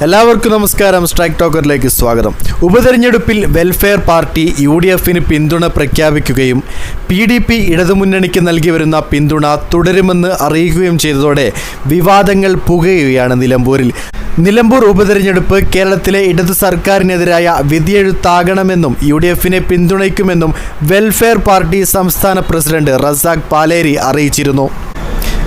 എല്ലാവർക്കും നമസ്കാരം. സ്ട്രൈക്ക് ടോക്കറിലേക്ക് സ്വാഗതം. ഉപതെരഞ്ഞെടുപ്പിൽ വെൽഫെയർ പാർട്ടി UDFന് പിന്തുണ പ്രഖ്യാപിക്കുകയും PDP ഇടതുമുന്നണിക്ക് നൽകി വരുന്ന പിന്തുണ തുടരുമെന്ന് അറിയിക്കുകയും ചെയ്തതോടെ വിവാദങ്ങൾ പുകയുകയാണ് നിലമ്പൂരിൽ. നിലമ്പൂർ ഉപതെരഞ്ഞെടുപ്പ് കേരളത്തിലെ ഇടതു സർക്കാരിനെതിരായ വിധിയെഴുത്താകണമെന്നും UDFനെ പിന്തുണയ്ക്കുമെന്നും വെൽഫെയർ പാർട്ടി സംസ്ഥാന പ്രസിഡന്റ് റസാഖ് പാലേരി അറിയിച്ചിരുന്നു.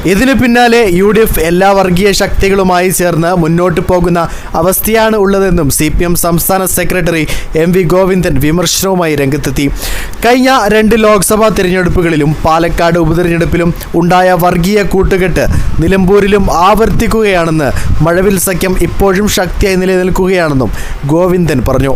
ഇതിനു പിന്നാലെ UDF എല്ലാ വർഗീയ ശക്തികളുമായി ചേർന്ന് മുന്നോട്ട് പോകുന്ന അവസ്ഥയാണ് ഉള്ളതെന്നും CPM സംസ്ഥാന സെക്രട്ടറി MV ഗോവിന്ദൻ വിമർശനവുമായി രംഗത്തെത്തി. കഴിഞ്ഞ 2 ലോക്സഭാ തിരഞ്ഞെടുപ്പുകളിലും പാലക്കാട് ഉപതെരഞ്ഞെടുപ്പിലും ഉണ്ടായ വർഗീയ കൂട്ടുകെട്ട് നിലമ്പൂരിലും ആവർത്തിക്കുകയാണെന്ന് മഴവിൽ സഖ്യം ഇപ്പോഴും ശക്തിയായി നിലനിൽക്കുകയാണെന്നും ഗോവിന്ദൻ പറഞ്ഞു.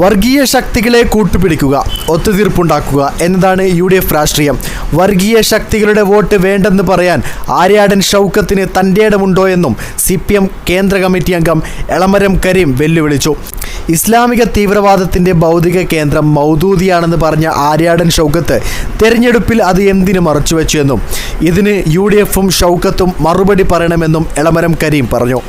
വർഗീയ ശക്തികളെ കൂട്ടുപിടിക്കുക, ഒത്തുതീർപ്പുണ്ടാക്കുക എന്നതാണ് UDF രാഷ്ട്രീയം. വർഗീയ ശക്തികളുടെ വോട്ട് വേണ്ടെന്ന് പറയാൻ ആര്യാടൻ ഷൗക്കത്തിന് തൻ്റെയിടമുണ്ടോ എന്നും CPM കേന്ദ്ര കമ്മിറ്റി അംഗം എളമരം കരീം വെല്ലുവിളിച്ചു. ഇസ്ലാമിക തീവ്രവാദത്തിൻ്റെ ഭൗതിക കേന്ദ്രം മൗദൂദിയാണെന്ന് പറഞ്ഞ ആര്യാടൻ ഷൗക്കത്ത് തെരഞ്ഞെടുപ്പിൽ അത് എന്തിനു മറച്ചുവെച്ചു എന്നും ഇതിന് UDFും ഷൗക്കത്തും മറുപടി പറയണമെന്നും എളമരം കരീം പറഞ്ഞു.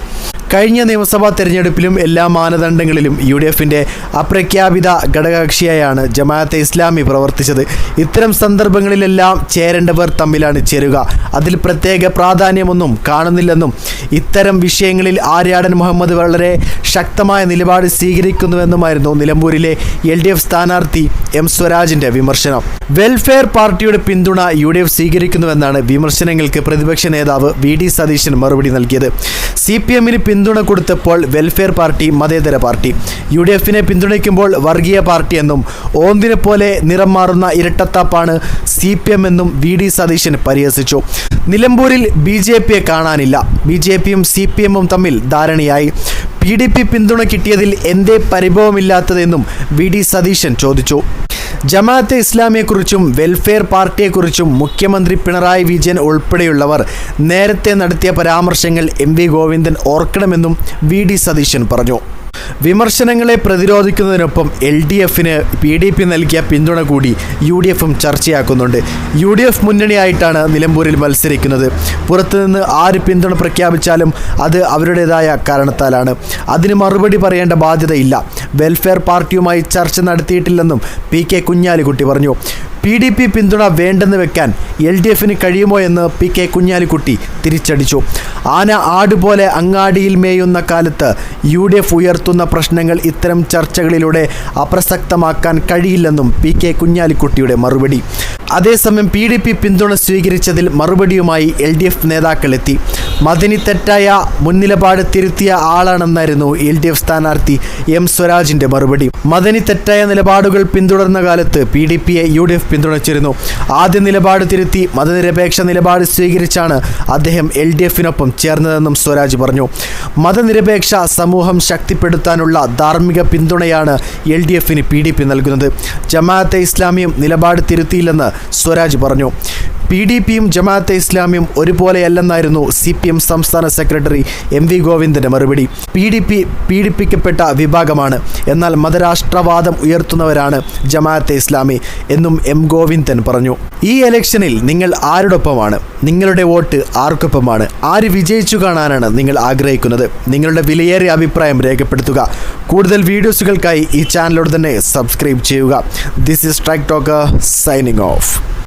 കഴിഞ്ഞ നിയമസഭാ തെരഞ്ഞെടുപ്പിലും എല്ലാ മാനദണ്ഡങ്ങളിലും UDFൻ്റെ അപ്രഖ്യാപിത ഘടകകക്ഷിയായാണ് ജമാഅത്തെ ഇസ്ലാമി പ്രവർത്തിച്ചത്. ഇത്തരം സന്ദർഭങ്ങളിലെല്ലാം ചേരേണ്ടവർ തമ്മിലാണ് ചേരുക. അതിൽ പ്രത്യേക പ്രാധാന്യമൊന്നും കാണുന്നില്ലെന്നും ഇത്തരം വിഷയങ്ങളിൽ ആര്യാടൻ മുഹമ്മദ് വളരെ ശക്തമായ നിലപാട് സ്വീകരിക്കുന്നുവെന്നുമായിരുന്നു നിലമ്പൂരിലെ LDF സ്ഥാനാർത്ഥി M സ്വരാജിൻ്റെ വിമർശനം. വെൽഫെയർ പാർട്ടിയുടെ പിന്തുണ UDF സ്വീകരിക്കുന്നുവെന്നാണ് വിമർശനങ്ങൾക്ക് പ്രതിപക്ഷ നേതാവ് VD സതീശൻ മറുപടി നൽകിയത്. CPMന് പിന്തുണ കൊടുത്തപ്പോൾ വെൽഫെയർ പാർട്ടി മതേതര പാർട്ടി, UDFനെ പിന്തുണയ്ക്കുമ്പോൾ വർഗീയ പാർട്ടി എന്നും ഓന്തിനെ പോലെ നിറം മാറുന്ന ഇരട്ടത്താപ്പാണ് CPM എന്നും VD സതീശൻ പരിഹസിച്ചു. നിലമ്പൂരിൽ BJPയെ കാണാനില്ല. BJPയും CPMും തമ്മിൽ ധാരണയായി. PDP പിന്തുണ കിട്ടിയതിൽ എന്തേ പരിഭവമില്ലാത്തതെന്നും VD സതീശൻ ചോദിച്ചു. ജമാഅത്തെ ഇസ്ലാമിയെക്കുറിച്ചും വെൽഫെയർ പാർട്ടിയെക്കുറിച്ചും മുഖ്യമന്ത്രി പിണറായി വിജയൻ ഉൾപ്പെടെയുള്ളവർ നേരത്തെ നടത്തിയ പരാമർശങ്ങൾ MV ഗോവിന്ദൻ ഓർക്കണമെന്നും VD സതീശൻ പറഞ്ഞു. വിമർശനങ്ങളെ പ്രതിരോധിക്കുന്നതിനൊപ്പം LDFന് PDP നൽകിയ പിന്തുണ കൂടി UDFും ചർച്ചയാക്കുന്നുണ്ട്. UDF മുന്നണിയായിട്ടാണ് നിലമ്പൂരിൽ മത്സരിക്കുന്നത്. പുറത്തുനിന്ന് ആര് പിന്തുണ പ്രഖ്യാപിച്ചാലും അത് അവരുടേതായ കാരണത്താലാണ്. അതിന് മറുപടി പറയേണ്ട ബാധ്യതയില്ല. വെൽഫെയർ പാർട്ടിയുമായി ചർച്ച നടത്തിയിട്ടില്ലെന്നും PK കുഞ്ഞാലിക്കുട്ടി പറഞ്ഞു. PDP പിന്തുണ വേണ്ടെന്ന് വെക്കാൻ LDFന് കഴിയുമോ എന്ന് PK കുഞ്ഞാലിക്കുട്ടി തിരിച്ചടിച്ചു. ആന ആടുപോലെ അങ്ങാടിയിൽ മേയുന്ന കാലത്ത് UDF ഉയർത്തുന്ന പ്രശ്നങ്ങൾ ഇത്തരം ചർച്ചകളിലൂടെ അപ്രസക്തമാക്കാൻ കഴിയില്ലെന്നും PK കുഞ്ഞാലിക്കുട്ടിയുടെ മറുപടി. അതേസമയം PDP പിന്തുണ സ്വീകരിച്ചതിൽ മറുപടിയുമായി LDF നേതാക്കളെത്തി. മദനി തെറ്റായ മുൻനിലപാട് തിരുത്തിയ ആളാണെന്നായിരുന്നു LDF സ്ഥാനാർത്ഥി M സ്വരാജിൻ്റെ മറുപടി. മദനി തെറ്റായ നിലപാടുകൾ പിന്തുടർന്ന കാലത്ത് PDPയെ UDF പിന്തുണച്ചിരുന്നു. ആദ്യ നിലപാട് തിരുത്തി മതനിരപേക്ഷ നിലപാട് സ്വീകരിച്ചാണ് അദ്ദേഹം LDFനൊപ്പം ചേർന്നതെന്നും സ്വരാജ് പറഞ്ഞു. മതനിരപേക്ഷ സമൂഹം ശക്തിപ്പെടുത്താനുള്ള ധാർമ്മിക പിന്തുണയാണ് LDFന് PDP നൽകുന്നത്. ജമാഅത്തെ ഇസ്ലാമിയും നിലപാട് തിരുത്തിയില്ലെന്ന് സ്വരാജ് പറഞ്ഞു. PDPയും ജമാഅത്തെ ഇസ്ലാമിയും ഒരുപോലെയല്ലെന്നായിരുന്നു CPM സംസ്ഥാന സെക്രട്ടറി MV ഗോവിന്ദൻ്റെ മറുപടി. PDP പീഡിപ്പിക്കപ്പെട്ട വിഭാഗമാണ്, എന്നാൽ മതരാഷ്ട്രവാദം ഉയർത്തുന്നവരാണ് ജമാഅത്തെ ഇസ്ലാമി എന്നും M ഗോവിന്ദൻ പറഞ്ഞു. ഈ ഇലക്ഷനിൽ നിങ്ങൾ ആരോടൊപ്പമാണ്? നിങ്ങളുടെ വോട്ട് ആർക്കൊപ്പമാണ്? ആര് വിജയിച്ചു കാണാനാണ് നിങ്ങൾ ആഗ്രഹിക്കുന്നത്? നിങ്ങളുടെ വിലയേറിയ അഭിപ്രായം രേഖപ്പെടുത്തുക. കൂടുതൽ വീഡിയോസുകൾക്കായി ഈ ചാനലോട് തന്നെ സബ്സ്ക്രൈബ് ചെയ്യുക. This is strike talker signing off.